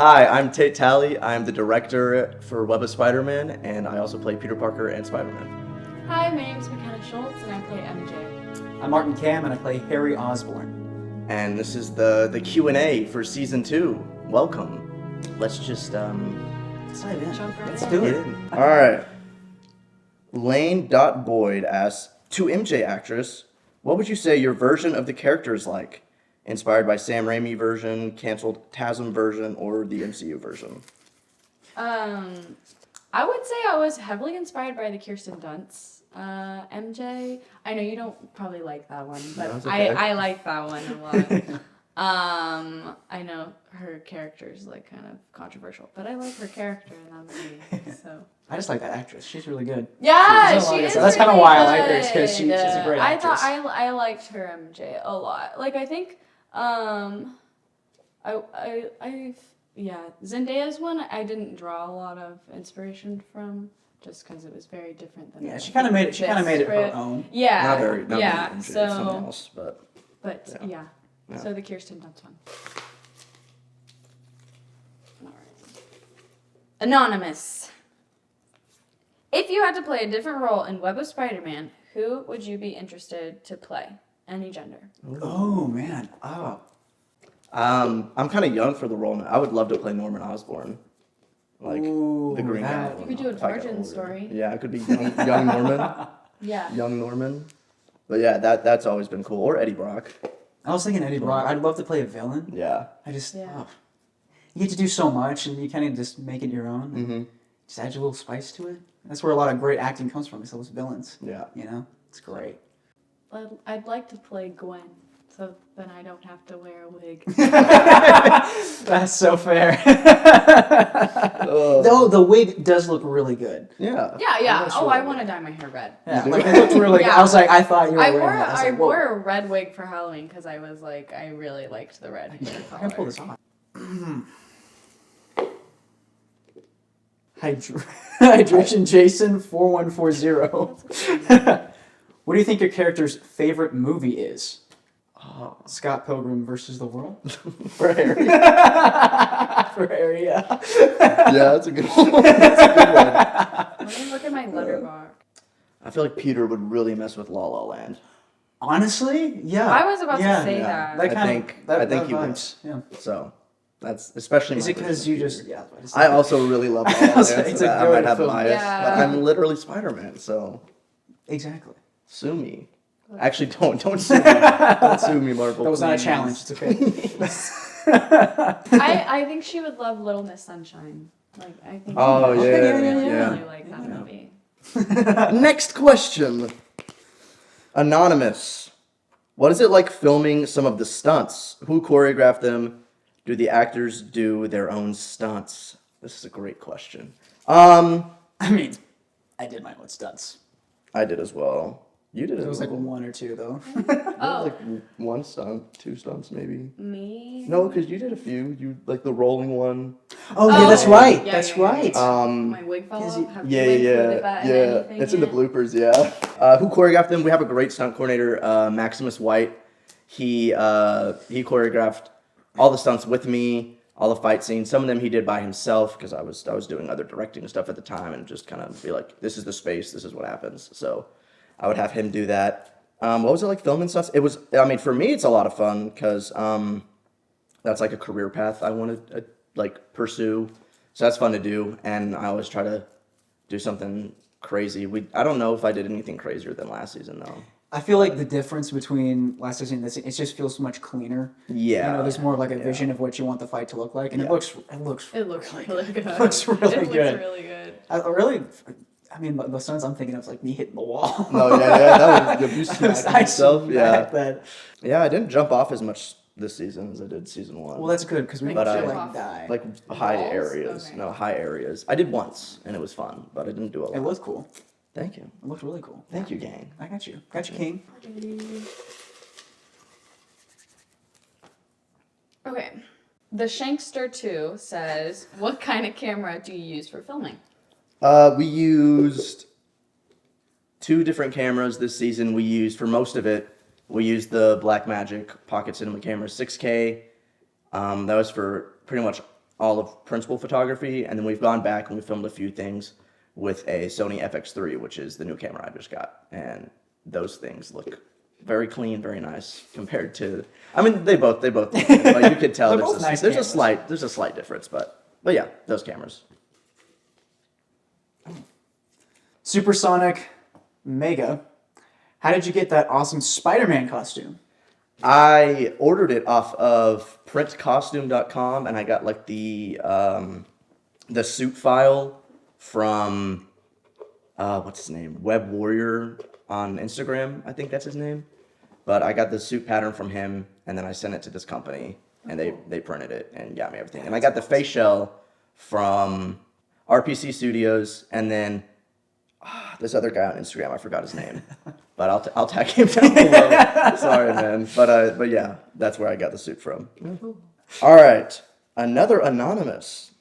Hi, I'm Tate Talley. I'm the director for Web of Spider-Man, and I also play Peter Parker and Spider-Man. Hi, my name is Mackenna Shults, and I play MJ. I'm Kamm, and I play Harry Osborn. And this is the Q&A for Season 2. Welcome. Let's just, Let's dive in. Jump right Let's in. do it. Alright. Lane.Boyd asks, to MJ actress, what would you say your version of the character is like? Inspired by Sam Raimi version, canceled TASM version, or the MCU version? I would say I was heavily inspired by the Kirsten Dunst MJ. I know you don't probably like that one, but That's okay. I like that one a lot. I know her character is like kind of controversial, but I like her character in that movie. So I just like that actress. She's really good. yeah, She's she is. That's kind of really why I like her. It's because good. she's a great actress. I liked her MJ a lot. Like I think Zendaya's one I didn't draw a lot of inspiration from just because it was very different than She kind of made it. She kind of made it her script. own. Yeah, Not very yeah. MJ, So, something else, but yeah. Yeah. So the Kirsten Dunst one. All right. Anonymous. If you had to play a different role in Web of Spider-Man, who would you be interested to play? Any gender. Oh man. I'm kind of young for the role now. I would love to play Norman Osborn. Like, Ooh, the Green that- Goblin. You could do an if I got origin older. story. Yeah, it could be young Norman. Yeah. Young Norman. But yeah, that's always been cool. Or Eddie Brock. I was thinking Eddie Brock. I'd love to play a villain. Yeah. I just. Yeah. Oh. You get to do so much, and you kind of just make it your own. Mm-hmm. Just add your little spice to it. That's where a lot of great acting comes from. Is those villains. Yeah. You know, it's great. I'd like to play Gwen, so then I don't have to wear a wig. That's so fair. Though the wig does look really good. Yeah. Yeah. That's Oh, really I want to dye my hair red. Yeah, You like do? it looked really good. Yeah. I was like, I thought you were I wearing that. I was like, whoa. wore a red wig for Halloween because I was like, I really liked the red hair I can pull color. this off. Hydration Jason 4140. What do you think your character's favorite movie is? Scott Pilgrim versus the World? For Harry. For Harry, yeah. Yeah, that's a good one. That's a good one. Let me look at my letterbox. I feel like Peter would really mess with La La Land. Honestly, yeah. I was about Yeah, to say yeah. that. I think he would. vibes, yeah. So that's especially. Is my it because version you of just? Peter. Yeah. I also really love La La Land. It's So a that I good might have film. bias, Yeah. but I'm literally Spider-Man, so Exactly. sue me. Actually, don't sue me. Don't sue me, Marvel. That was not a please. challenge. It's okay. I think she would love Little Miss Sunshine. Like I think. Oh, she would yeah, really, yeah. really like that movie. Next question. Anonymous. What is it like filming some of the stunts? Who choreographed them? Do the actors do their own stunts? This is a great question. I mean, I did my own stunts. I did as well. You did It was as like well. one or two though. Oh, Like one stunt, two stunts maybe. me. No, because you did a few. You like the rolling one. Oh yeah, that's Oh, right. yeah, That's yeah, yeah. right. My wig fell Is off. it- Have Yeah, you included yeah, that in yeah. anything It's in the yet? bloopers, yeah. Who choreographed them? We have a great stunt coordinator, Maximus White. He choreographed all the stunts with me, all the fight scenes. Some of them he did by himself because I was doing other directing stuff at the time and just kind of be like, this is the space, this is what happens. So I would have him do that. What was it like filming stunts? It was. I mean, for me, it's a lot of fun because that's like a career path I want to like pursue. So that's fun to do, and I always try to do something crazy. I don't know if I did anything crazier than last season though. I feel like the difference between last season and this, it just feels much cleaner. Yeah. You know, there's more of like a Yeah. vision of what you want the fight to look like, and Yeah. it looks It looks really good. looks really it looks good. really good. I mean, the stunts I'm thinking of is like me hitting the wall. No, yeah, that was you I smacked yourself. Yeah, smacked that. yeah. I didn't jump off as much this season as I did season one. Well, that's good because we But feel I- like die. like high Walls? areas. Okay. No, high areas. I did once, and it was fun, but I didn't do a lot. It looked cool. Thank you. It looked really cool. Thank you, gang. I got you. Got you, King. Okay. The Shankster 2 says, what kind of camera do you use for filming? We used 2 different cameras this season. We used, for most of it, we used the Blackmagic Pocket Cinema camera 6K. That was for pretty much all of principal photography, and then we've gone back and we filmed a few things with a Sony FX3, which is the new camera I just got, and those things look very clean, very nice compared to. I mean, they both, but you could tell They're both nice there's cameras. a slight difference, but yeah, those cameras. Supersonic Mega. How did you get that awesome Spider-Man costume? I ordered it off of printcostume.com, and I got like the suit file from what's his name? Web Warrior on Instagram, I think that's his name. But I got the suit pattern from him, and then I sent it to this company, and they printed it and got me everything. And I got the face shell from RPC Studios, and then this other guy on Instagram, I forgot his name, but I'll tag him down below. Sorry, man, but yeah, that's where I got the suit from. All right, another anonymous.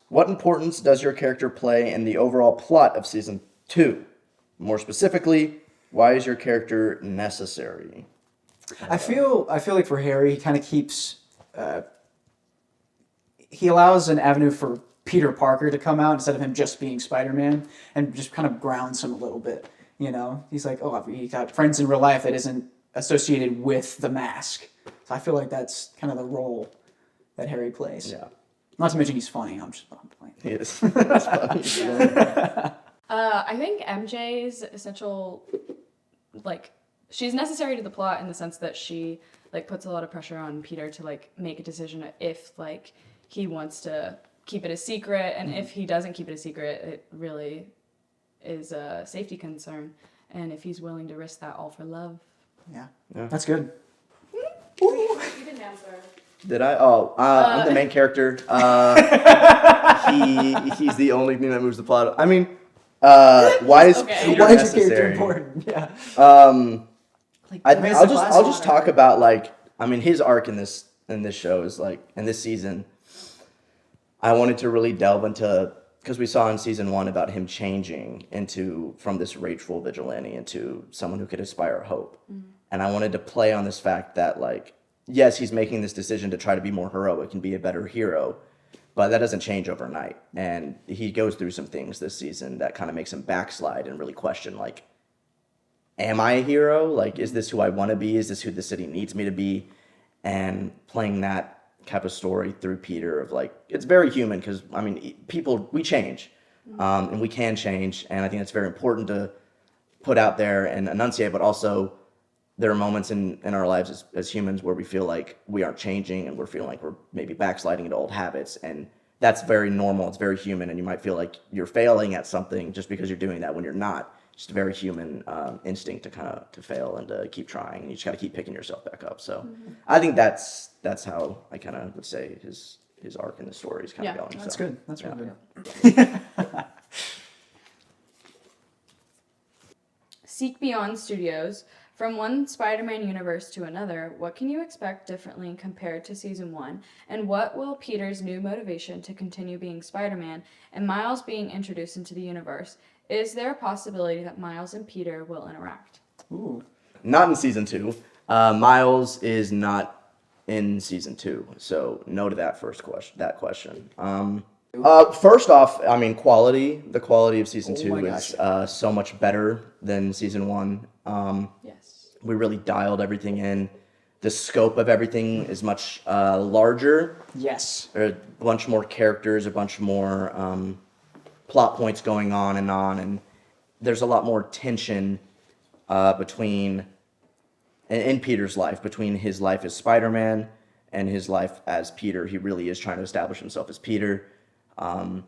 What importance does your character play in the overall plot of season 2? More specifically, why is your character necessary? I feel like for Harry, he kind of keeps. He allows an avenue for Peter Parker to come out instead of him just being Spider-Man, and just kind of grounds him a little bit. You know, he's like, oh, he got friends in real life that isn't associated with the mask. So I feel like that's kind of the role that Harry plays. Yeah, Not to mention he's funny. I'm playing. he is. That's funny. I think MJ's essential, like, she's necessary to the plot in the sense that she, like, puts a lot of pressure on Peter to, like, make a decision if, like, he wants to keep it a secret, and if he doesn't keep it a secret, it really is a safety concern, and if he's willing to risk that all for love. Yeah. That's good. You didn't answer. Did I? I'm the main character. He's the only thing that moves the plot. I mean, why is Okay. Peter Why is your character necessary? important? Yeah. Like, I'll just talk about, like, I mean, his arc in this show is, like, in this season. I wanted to really delve into, because we saw in season 1 about him changing from this rageful vigilante into someone who could inspire hope. And I wanted to play on this fact that, like, yes, he's making this decision to try to be more heroic and be a better hero, but that doesn't change overnight. And he goes through some things this season that kind of makes him backslide and really question, like, am I a hero? Like, is this who I want to be? Is this who the city needs me to be? And playing that type of story through Peter of, like, it's very human, because, I mean, people, we change, and we can change, and I think it's very important to put out there and enunciate, but also there are moments in our lives as humans where we feel like we aren't changing, and we're feeling like we're maybe backsliding into old habits, and that's very normal, it's very human, and you might feel like you're failing at something just because you're doing that when you're not. Just a very human instinct to kind of to fail and to keep trying, and you just got to keep picking yourself back up. So I think that's how I kind of would say his arc in the story is kind of going. That's so. good. That's really good. Seek Beyond Studios. From one Spider-Man universe to another, what can you expect differently compared to season 1? And what will Peter's new motivation to continue being Spider-Man and Miles being introduced into the universe? Is there a possibility that Miles and Peter will interact? Ooh. Not in season 2. Miles is not in season 2, so no to that question. First off, I mean, the quality of season 2 is so much better than season 1. Yes. We really dialed everything in. The scope of everything is much larger. Yes. There are a bunch more characters, a bunch more plot points going on, and there's a lot more tension in Peter's life, between his life as Spider-Man and his life as Peter. He really is trying to establish himself as Peter, and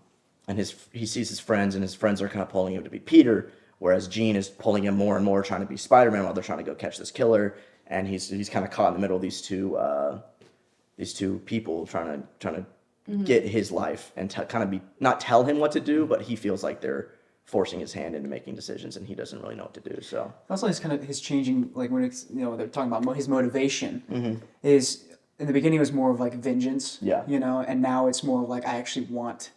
he sees his friends, and his friends are kind of pulling him to be Peter, whereas Jean is pulling him more and more trying to be Spider-Man while they're trying to go catch this killer, and he's kind of caught in the middle of these two people trying to get his life and kind of not tell him what to do, but he feels like they're forcing his hand into making decisions, and he doesn't really know what to do. So Also, his changing, like when it's, they're talking about his motivation is, in the beginning it was more of like vengeance, and now it's more of like, I actually want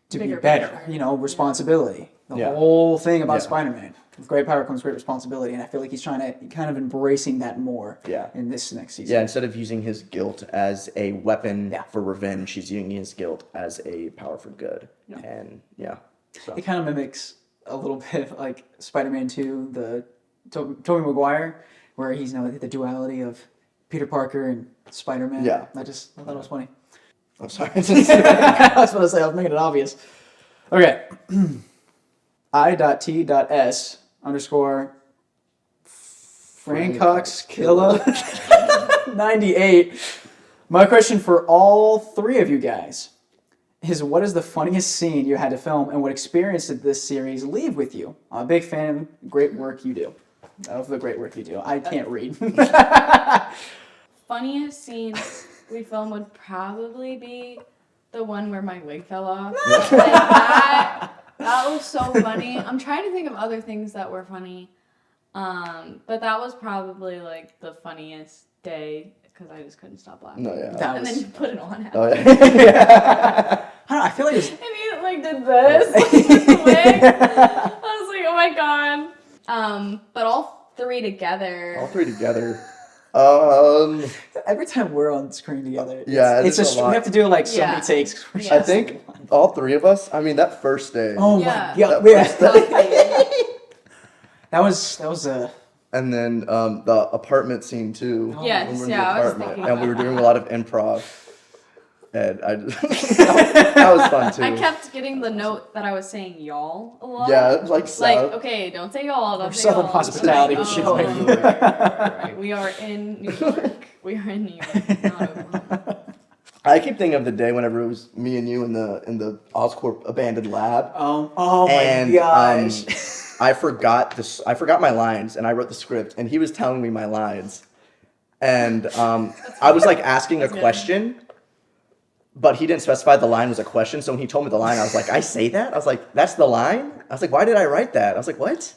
to Bigger be better, picture. responsibility. The Yeah. whole thing about Spider-Man. with great power comes great responsibility, and I feel like he's trying to kind of embracing that more. Yeah. In this next season. Yeah, instead of using his guilt as a weapon Yeah. for revenge, he's using his guilt as a power for good. Yeah. And yeah. So. It kind of mimics a little bit like Spider-Man 2, the Tobey Maguire, where he's the duality of Peter Parker and Spider-Man. Yeah. I thought it was funny. I'm sorry. I was about to say, I was making it obvious. Okay. I.T.S _ Francox Killa 98. My question for all three of you guys is, what is the funniest scene you had to film, and what experience did this series leave with you? I'm a big fan. Great work you do. Of the great work you do. I can't read. Funniest scene we filmed would probably be the one where my wig fell off. That was so funny. I'm trying to think of other things that were funny. But that was probably like the funniest day because I just couldn't stop laughing. No, yeah. And then you put it on. Oh, yeah. I don't know, I feel like it's... And he like did this with the wig. I was like, oh my god. But all three together. All three together. Every time we're on screen together, yeah, it's just, we have to do like so many takes. Yeah. I think all three of us, I mean, that first day. Oh Yeah. my god. That was a... And then the apartment scene too. Yes, when we were in yeah, the I was apartment, thinking and we were about doing that. a lot of improv. And I just, that was fun too. I kept getting the note that I was saying y'all a lot. Yeah, it was like South. Okay, don't say y'all, don't say Southern y'all. hospitality Like, was showing. right. We are in New York. We are in New York, not Oklahoma. I keep thinking of the day whenever it was me and you in the Oscorp abandoned lab. Oh my And gosh. I forgot this. I forgot my lines, and I wrote the script, and he was telling me my lines, and I was like asking a question, but he didn't specify the line was a question. So when he told me the line, I was like, "I say that?" I was like, "That's the line?" I was like, "Why did I write that?" I was like, "What?"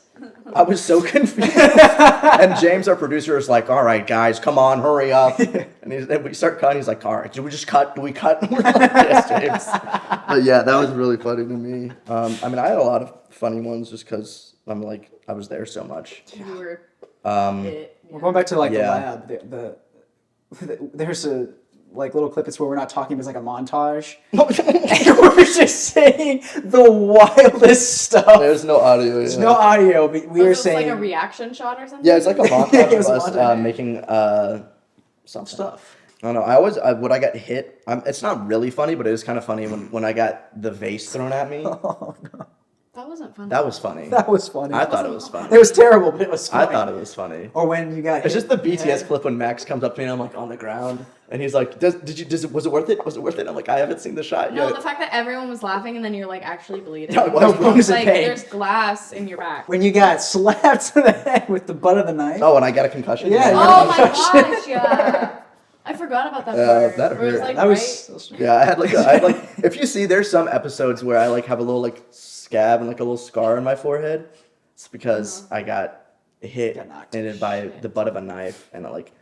I was so confused. And James, our producer, is like, "All right, guys, come on, hurry up." And we start cutting. He's like, "All right, do we just cut? Do we cut?" We're like, "Yes, James." But yeah, that was really funny to me. I mean, I had a lot of funny ones just because I was there so much. You were it. We're going back to like Yeah. the lab. There's a like little clip. It's where we're not talking. It's like a montage. And we're just saying the wildest stuff. There's no audio. There's no audio, but we are Was this saying like a reaction shot or something? Yeah, it's like a montage It of was a us montage. making some stuff. I don't know. When I got hit, it's not really funny, but it is kind of funny when I got the vase thrown at me. Oh no, That wasn't fun. That was funny. that was funny. I thought it was funny. It was terrible, but it was I funny. thought it was funny. Or when you got It's hit just the in BTS head. clip when Max comes up to me and I'm like on the ground and he's like, was it worth it? Was it worth it? I'm like, I haven't seen the shot No, yet. the fact that everyone was laughing and then you're like actually bleeding. No, it No, wasn't. it was in Like pain. there's glass in your back. When you got slapped in the head with the butt of the knife. Oh, and I got a concussion? Yeah, Oh my concussion. gosh, yeah. I forgot about that Yeah, part. that where it was hurt. like That was Yeah, I had like if you see there's some episodes where I like have a little like scab and like a little scar on my forehead. It's because I got hit Got knocked. in it by the butt of a knife and it like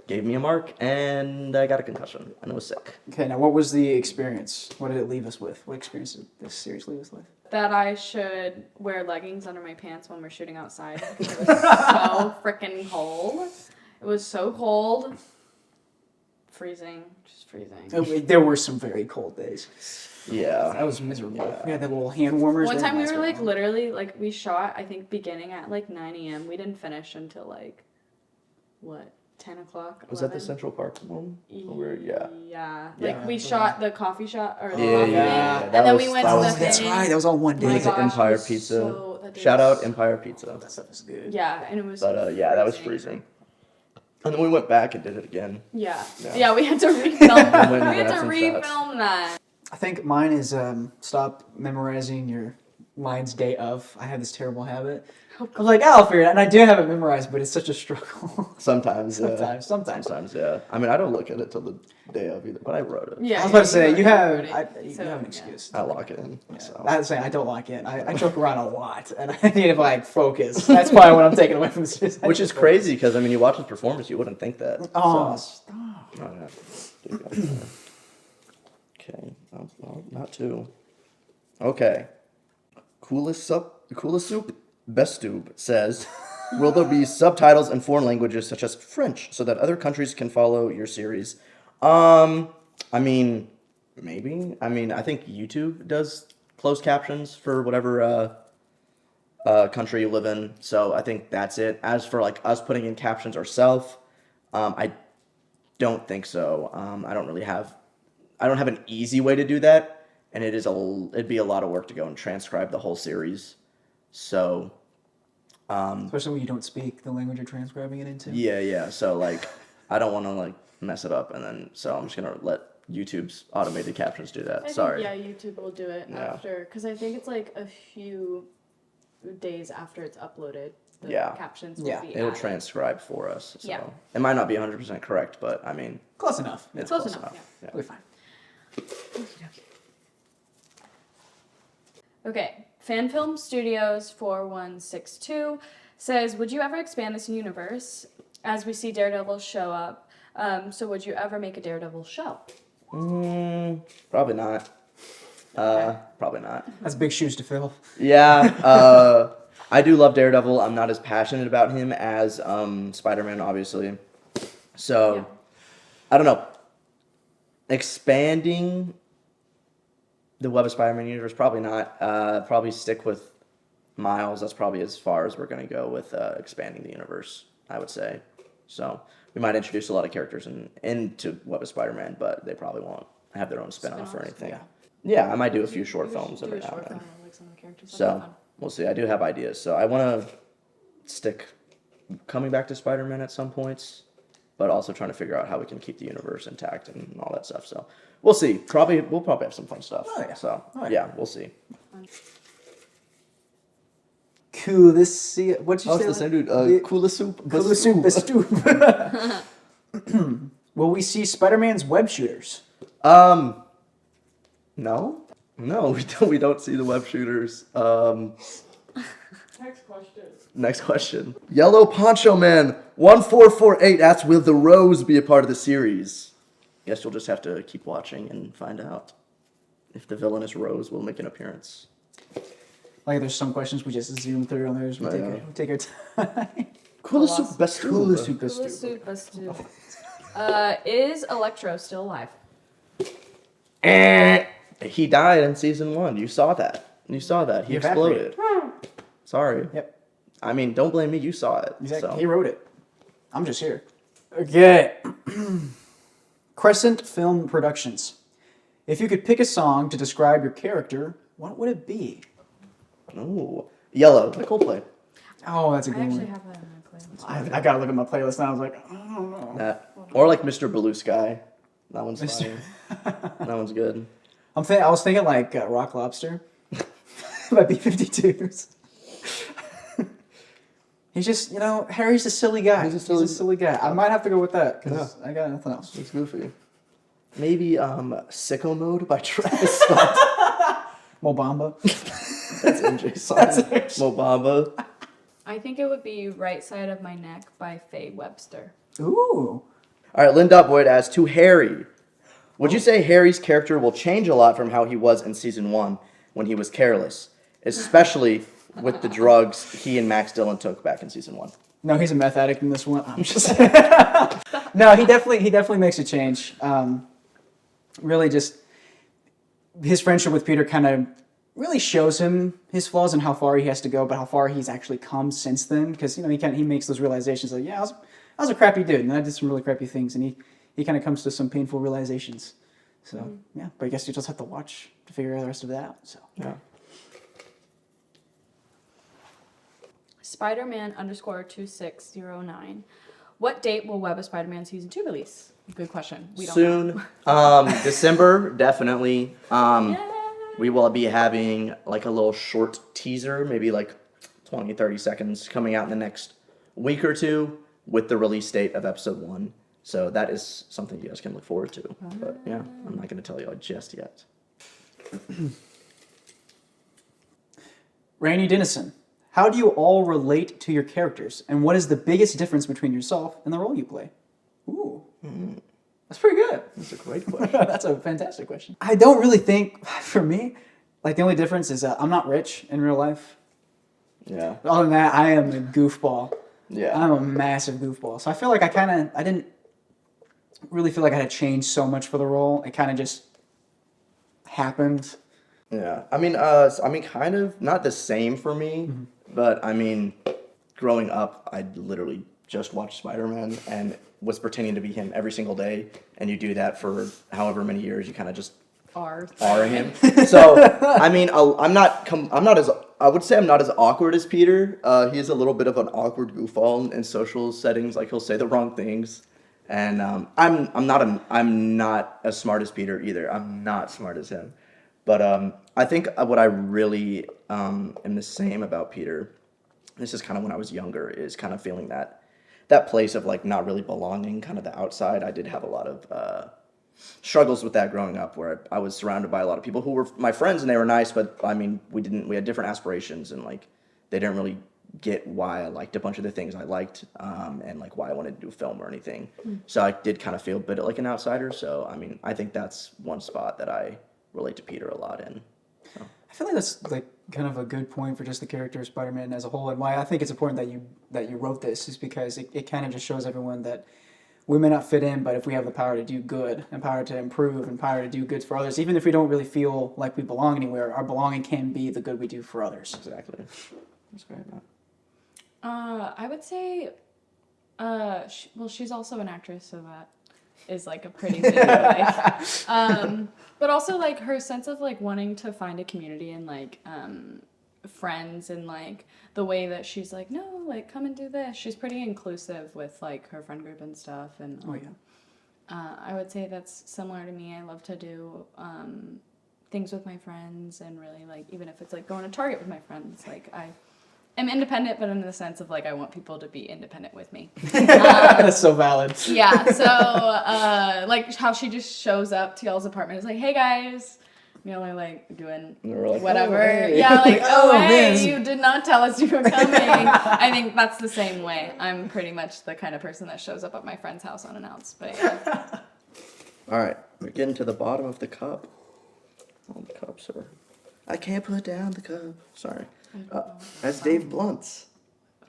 gave me a mark and I got a concussion and it was sick. Okay, now what was the experience? What did it leave us with? What experience did this series leave us with? that I should wear leggings under my pants when we're shooting outside. It was so freaking cold. It was so cold. Freezing. Just freezing. There were some very cold days. Yeah. That was miserable. We had the little hand warmers. One there. time we That's were very like long. literally like we shot I think beginning at like 9 a.m. We didn't finish until like what 10 o'clock. Was that the 11? Central Park one? Where, yeah. Yeah. Yeah. Like we shot the coffee shop or the Yeah, coffee yeah, thing, that and then was- we went that to was- the That's thing. right. That was all one day. Oh my It was at gosh, Empire it was Pizza. so- that day Shout was- out Empire Pizza. That stuff is good. Yeah, and it was. But yeah, that was freezing. And then we went back and did it again. Yeah. Yeah. Yeah, we had to refilm. went and we had grabbed to some refilm that. I think mine is stop memorizing your lines day of. I have this terrible habit. I'm like, I'll figure it out. And I do have it memorized, but it's such a struggle. Sometimes. Sometimes. Yeah. I mean, I don't look at it till the day of either, but I wrote it. Yeah. I was about to say, wrote you it, have, wrote it. you So, have an yeah. excuse. I lock it in. Yeah. So. I was saying, I don't like it. I joke around a lot, and I need to like focus. That's probably what I'm taking away from this. Which is crazy because, I mean, you watch his performance, you wouldn't think that. Oh, So. stop. Oh, yeah. There you go. Okay. Oh, not two. Okay. Coolest soup Bestube says, will there be subtitles in foreign languages such as French so that other countries can follow your series? I mean, maybe. I mean, I think YouTube does closed captions for whatever country you live in. So I think that's it. As for like us putting in captions ourselves, I don't think so. I don't have an easy way to do that, and it'd be a lot of work to go and transcribe the whole series. So, Especially when you don't speak the language you're transcribing it into. yeah. So like, I don't want to like mess it up, and then so I'm just gonna let YouTube's automated captions do that. Sorry. Yeah, YouTube will do it after, because I think it's like a few days after it's uploaded. The captions will be It'll added. transcribe for us. So. Yeah. It might not be 100% correct, but I mean, Close enough. it's Close close enough, enough. We'll be fine. Okay, Fan Film Studios 4162 says, would you ever expand this universe as we see Daredevil show up? So would you ever make a Daredevil show? Probably not. Probably not. That's big shoes to fill. Yeah, I do love Daredevil. I'm not as passionate about him as Spider-Man, obviously. So, I don't know. Expanding the Web of Spider-Man universe, probably not. Probably stick with Miles. That's probably as far as we're going to go with expanding the universe, I would say. So, we might introduce a lot of characters into Web of Spider-Man, but they probably won't have their own spin-off or anything. Yeah, I might do a few short films every now and then. Like some of the characters. So, we'll see. I do have ideas. So, I want to stick coming back to Spider-Man at some points, but also trying to figure out how we can keep the universe intact and all that stuff. So, we'll see. We'll probably have some fun stuff. Oh, yeah. So, Oh, yeah. yeah, we'll see. Cool. What'd you Oh, say? it's the same dude. Kula Soup. Cool soup. Bestoop. Will we see Spider-Man's web shooters? No, we don't see the web shooters. Next question. Yellow Poncho Man 1448 asks, will the Rose be a part of the series? Guess you'll just have to keep watching and find out if the villainous Rose will make an appearance. Like, there's some questions we just zoom through, and there's we take our time. Kula Soup Bestoop. Cool soup. Kula Bestoop. Soup Bestoop. Is Electro still alive? He died in season 1. You saw that. He exploded. Sorry. Yep. I mean, don't blame me. You saw it. Exactly. So. He wrote it. I'm just here. Okay. Crescent Film Productions. If you could pick a song to describe your character, what would it be? Ooh. Yellow. The Coldplay. Oh, that's a I good actually one. have that on my playlist. I gotta look at my playlist now. I was like, I don't know. That. Or like Mr. Blue Sky. That one's funny. That one's good. I was thinking like Rock Lobster by B-52s. He's just, Harry's a silly guy. He's a silly guy. I might have to go with that because I got nothing else. It's goofy. Maybe Sicko Mode by Travis Scott. Mobamba. That's MJ's song. Mobamba. I think it would be Right Side of My Neck by Faye Webster. Ooh. All right, Lynn Boyd asks, to Harry, would you say Harry's character will change a lot from how he was in season 1 when he was careless, especially with the drugs he and Max Dillon took back in season 1? No, he's a meth addict in this one. I'm just No, he definitely makes a change. Really just his friendship with Peter kind of really shows him his flaws and how far he has to go, but how far he's actually come since then. Because he makes those realizations like, I was a crappy dude, and I did some really crappy things, and he kind of comes to some painful realizations. So yeah, but I guess you just have to watch to figure the rest of that out. So Yeah. Spider-Man _2609. What date will Web of Spider-Man season 2 release? Good question. We don't know. Soon. December, definitely. Yay! We will be having like a little short teaser, maybe like 20, 30 seconds, coming out in the next week or two with the release date of episode 1. So that is something you guys can look forward to. But yeah, I'm not going to tell you just yet. Rainey Dennison, how do you all relate to your characters, and what is the biggest difference between yourself and the role you play? Ooh, that's pretty good. That's a great question. That's a fantastic question. I don't really think, for me, like the only difference is I'm not rich in real life. Yeah. Other than that, I am a goofball. Yeah. I'm a massive goofball. So I feel like I didn't really feel like I had to change so much for the role. It kind of just happened. Yeah. I mean, kind of not the same for me, but I mean, growing up, I literally just watched Spider-Man and was pretending to be him every single day. And you do that for however many years, you kind of just are him. So I mean, I'm not as I would say I'm not as awkward as Peter. He is a little bit of an awkward goofball in social settings. Like he'll say the wrong things, and I'm not as smart as Peter either. I'm not smart as him, but I think what I really am the same about Peter. This is kind of when I was younger. Is kind of feeling that place of like not really belonging, kind of the outside. I did have a lot of struggles with that growing up, where I was surrounded by a lot of people who were my friends and they were nice, but I mean we had different aspirations and like they didn't really get why I liked a bunch of the things I liked and like why I wanted to do film or anything. So I did kind of feel a bit like an outsider. So I mean I think that's one spot that I relate to Peter a lot in. So. I feel like that's like kind of a good point for just the character of Spider-Man as a whole, and why I think it's important that you wrote this is because it kind of just shows everyone that we may not fit in, but if we have the power to do good and power to improve and power to do good for others, even if we don't really feel like we belong anywhere, our belonging can be the good we do for others. Exactly. That's great, man. I would say, she's also an actress, so that is like a pretty big life. But also like her sense of like wanting to find a community and like friends and like the way that she's like, no, like come and do this. She's pretty inclusive with like her friend group and stuff. And I would say that's similar to me. I love to do things with my friends and really like, even if it's like going to Target with my friends, like I'm independent, but in the sense of like I want people to be independent with me. That's so valid. Yeah, so like how she just shows up to y'all's apartment, is like, hey guys, you know, like doing Like, whatever. Oh, hey. Yeah, like Oh, hey, man. you did not tell us you were coming. I think that's the same way. I'm pretty much the kind of person that shows up at my friend's house unannounced. But yeah. All right, we're getting to the bottom of the cup. All the cups are. I can't put down the cup. Sorry. That's Dave Blunt's.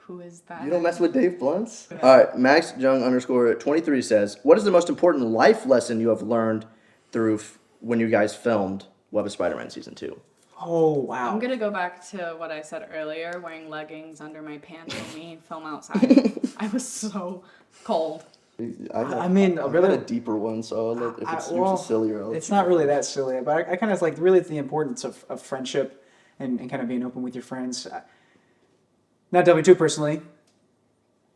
Who is that? You don't mess with Dave Blunt's? All right, Max Jung _ 23 says, what is the most important life lesson you have learned through when you guys filmed Web of Spider-Man Season 2? Oh, wow. I'm gonna go back to what I said earlier, wearing leggings under my pants when we film outside. I was so cold. I mean, I've really- got a deeper one, so I'll let, if it's super silly or it's not really that silly, but I kind of like really the importance of friendship and kind of being open with your friends. Not W2 personally.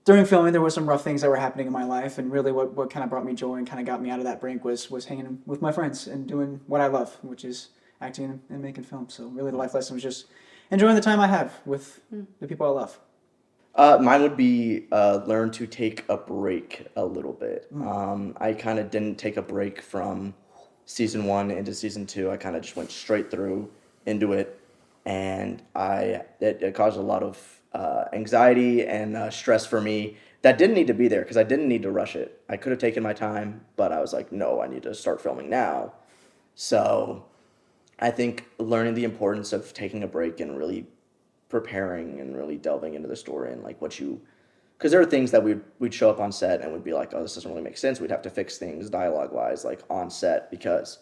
During filming, there were some rough things that were happening in my life, and really what kind of brought me joy and kind of got me out of that brink was hanging with my friends and doing what I love, which is acting and making films. So really the life lesson was just enjoying the time I have with the people I love. Mine would be learn to take a break a little bit. I kind of didn't take a break from Season 1 into Season 2. I kind of just went straight through into it, and it caused a lot of anxiety and stress for me that didn't need to be there because I didn't need to rush it. I could have taken my time, but I was like, no, I need to start filming now. So I think learning the importance of taking a break and really preparing and really delving into the story and like because there are things that we'd show up on set and we'd be like, oh, this doesn't really make sense. We'd have to fix things dialogue wise like on set because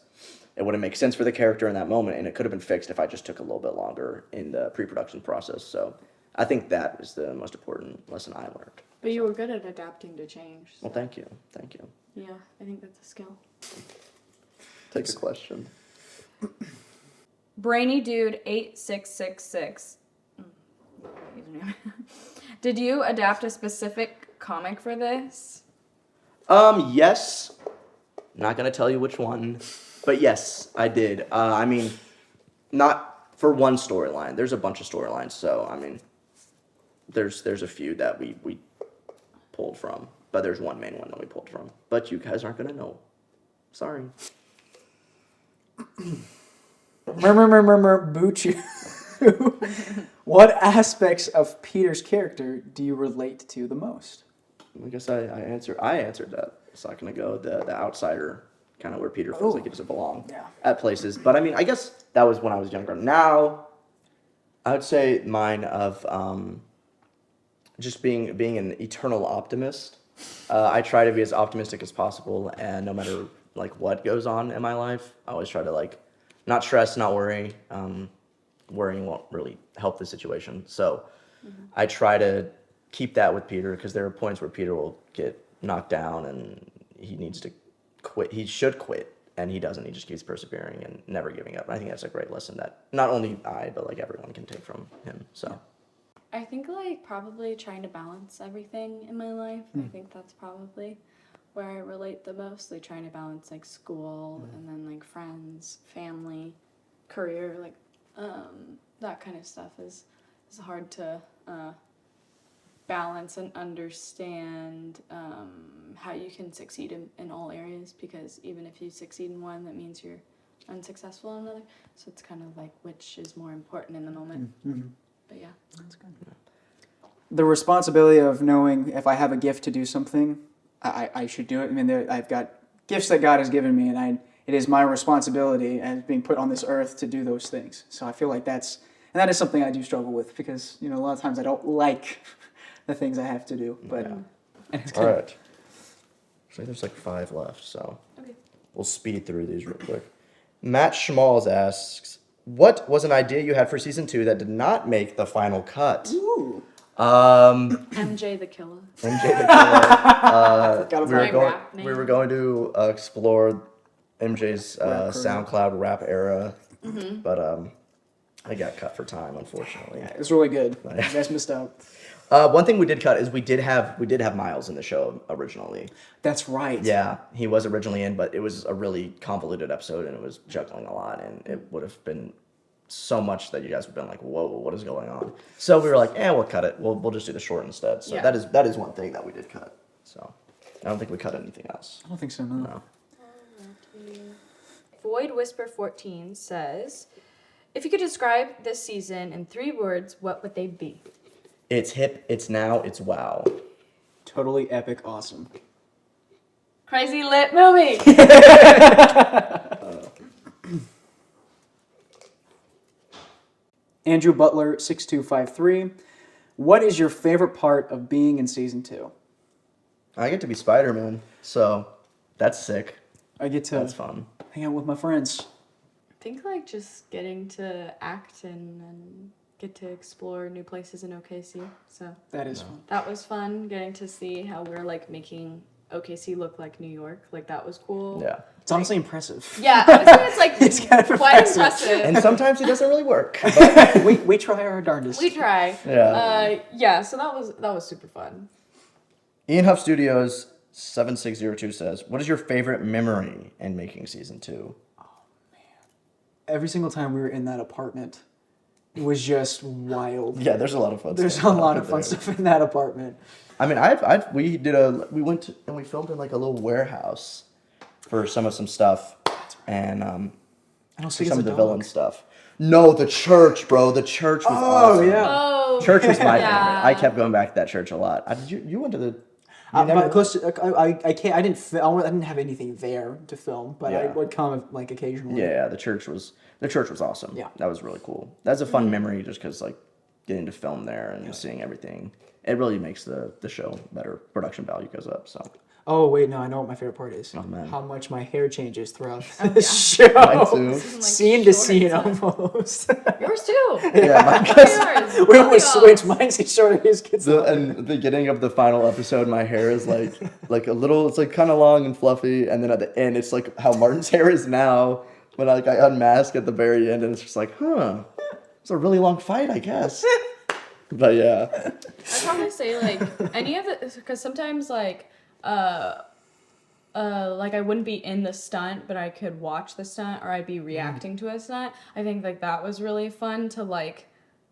it wouldn't make sense for the character in that moment, and it could have been fixed if I just took a little bit longer in the pre-production process. So I think that is the most important lesson I learned. But you were good at adapting to change. So. Well, thank you. Yeah, I think that's a skill. Take a question. Brainy Dude 8666. Did you adapt a specific comic for this? Yes. Not gonna tell you which one, but yes, I did. I mean, not for one storyline. There's a bunch of storylines, so I mean, there's a few that we pulled from, but there's one main one that we pulled from. But you guys aren't gonna know. Sorry. Booch. What aspects of Peter's character do you relate to the most? I guess I answered that a second ago. The outsider, kind of where Peter feels like he doesn't belong at places. But I mean, I guess that was when I was younger. Now, I would say mine of just being an eternal optimist. I try to be as optimistic as possible, and no matter like what goes on in my life, I always try to like not stress, not worry. Worrying won't really help the situation. So I try to keep that with Peter because there are points where Peter will get knocked down and he needs to quit. He should quit, and he doesn't. He just keeps persevering and never giving up. I think that's a great lesson that not only I but like everyone can take from him. So. I think like probably trying to balance everything in my life. I think that's probably where I relate the most. Like trying to balance like school and then like friends, family, career, like that kind of stuff is hard to balance and understand how you can succeed in all areas, because even if you succeed in one, that means you're unsuccessful in another. So it's kind of like which is more important in the moment. But yeah. That's good. The responsibility of knowing if I have a gift to do something, I should do it. I mean, I've got gifts that God has given me, and it is my responsibility as being put on this earth to do those things. So I feel like that is something I do struggle with, because a lot of times I don't like the things I have to do. But and it's All right. So there's like 5 left, so Okay. we'll speed through these real quick. Matt Schmalls asks, what was an idea you had for season 2 that did not make the final cut? Ooh. MJ the Killer. MJ the Killer. Forgot about We were going to explore MJ's SoundCloud rap era, but I got cut for time, unfortunately. Yeah, it was really good. You guys missed out. One thing we did cut is we did have Miles in the show originally. That's right. Yeah, he was originally in, but it was a really convoluted episode, and it was juggling a lot, and it would have been so much that you guys would have been like, whoa, what is going on? So we were like, we'll cut it. We'll just do the short instead. So Yeah. that is one thing that we did cut. So I don't think we cut anything else. I don't think so, no. Void Whisper 14 says, if you could describe this season in 3 words, what would they be? It's hip, it's now, it's wow. Totally epic, awesome. Crazy lit movie. Andrew Butler 6253. What is your favorite part of being in season 2? I get to be Spider-Man, so that's sick. I get to That's fun. hang out with my friends. I think like just getting to act and get to explore new places in OKC. So That is fun. that was fun, getting to see how we're like making OKC look like New York. Like that was cool. Yeah. It's honestly impressive. Yeah, honestly, it's like It's kind of quite impressive. impressive. And sometimes it doesn't really work. But we try our darndest. We try. Yeah. Yeah. So that was super fun. Ian Huff Studios 7602 says, what is your favorite memory in making season 2? Every single time we were in that apartment, it was just wild. Yeah, there's a lot of fun There's stuff a lot of out fun there. stuff in that apartment. I mean, we went and we filmed in like a little warehouse for some stuff, and I don't for think some it's of a the dog. villain stuff. No, the church, bro. The church was awesome. yeah. Oh. Church was my Yeah. favorite. I kept going back to that church a lot. You went to the. You But close to, I can't. I didn't have anything there to film, but I Yeah. would come like occasionally. Yeah, the church was awesome. Yeah. That was really cool. That's a fun memory, just because like getting to film there and seeing everything. It really makes the show better. Production value goes up. So Oh wait, no, I know what my favorite part is. Oh, man. How much my hair changes throughout Oh, the yeah. show. Mine too. This is, like, Scene to short scene stuff. almost. Yours too. yeah, mine Yours. we always Oh, switch. Mine's get shorter, his gets longer. and the beginning of the final episode, my hair is like a little. It's like kind of long and fluffy, and then at the end, it's like how Martin's hair is now. When I unmask at the very end, and it's just like, it's a really long fight, I guess. But yeah, I'd probably say like any of the, because sometimes like I wouldn't be in the stunt, but I could watch the stunt, or I'd be reacting to a stunt. I think like that was really fun to like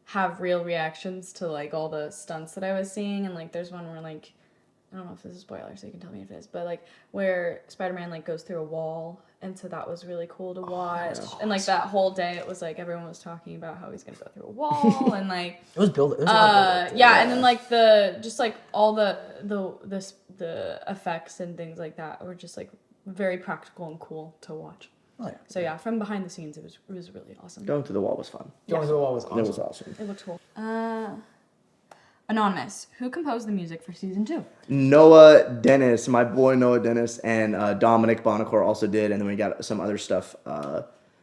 have real reactions to like all the stunts that I was seeing. And like there's one where like, I don't know if this is a spoiler, so you can tell me if it is, but like where Spider-Man like goes through a wall, and so that was really cool to watch. And like that whole day, it was like everyone was talking about how he's gonna go through a wall, and like It was build. It was a lot of build-up to it. yeah, and then like just like all the effects and things like that were just like very practical and cool to watch. Oh, yeah. So yeah, from behind the scenes, it was really awesome. Going through the wall was fun. Going to the wall was awesome. It was awesome. It looked cool. Anonymous, who composed the music for season 2? Noah Dennis, my boy Noah Dennis, and Dominic Bonacore also did, and then we got some other stuff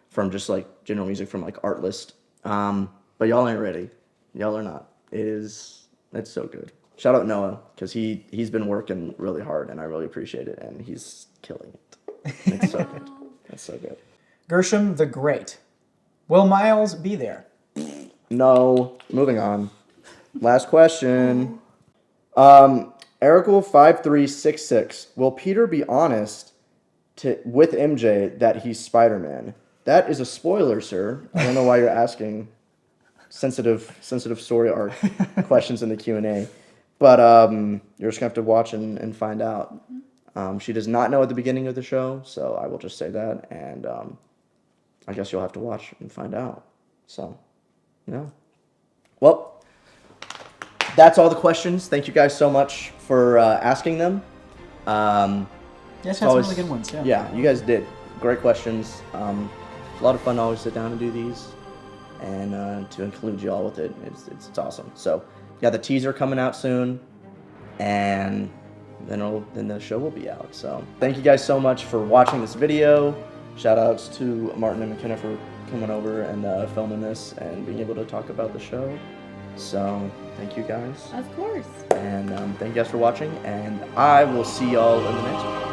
from just like general music from like Artlist. But y'all ain't ready. Y'all are not. It's so good. Shout out Noah, because he's been working really hard, and I really appreciate it, and he's killing it. It's so good. It's so good. Gershom the Great. Will Miles be there? No. Moving on. Last question. Erical5366. Will Peter be honest with MJ that he's Spider-Man? That is a spoiler, sir. I don't know why you're asking sensitive story arc questions in the Q&A. But you're just going to have to watch and find out. She does not know at the beginning of the show, so I will just say that. And I guess you'll have to watch and find out. So, yeah. Well, that's all the questions. Thank you guys so much for asking them. Yes, had some really good ones. Yeah, you guys did. Great questions. It's a lot of fun to always sit down and do these, and to include you all with it. It's awesome. So, yeah, the teaser coming out soon, and then the show will be out. So, thank you guys so much for watching this video. Shout outs to Martin and Mackenna for coming over and filming this and being able to talk about the show. So, thank you guys. Of course. And thank you guys for watching, and I will see y'all in the next one.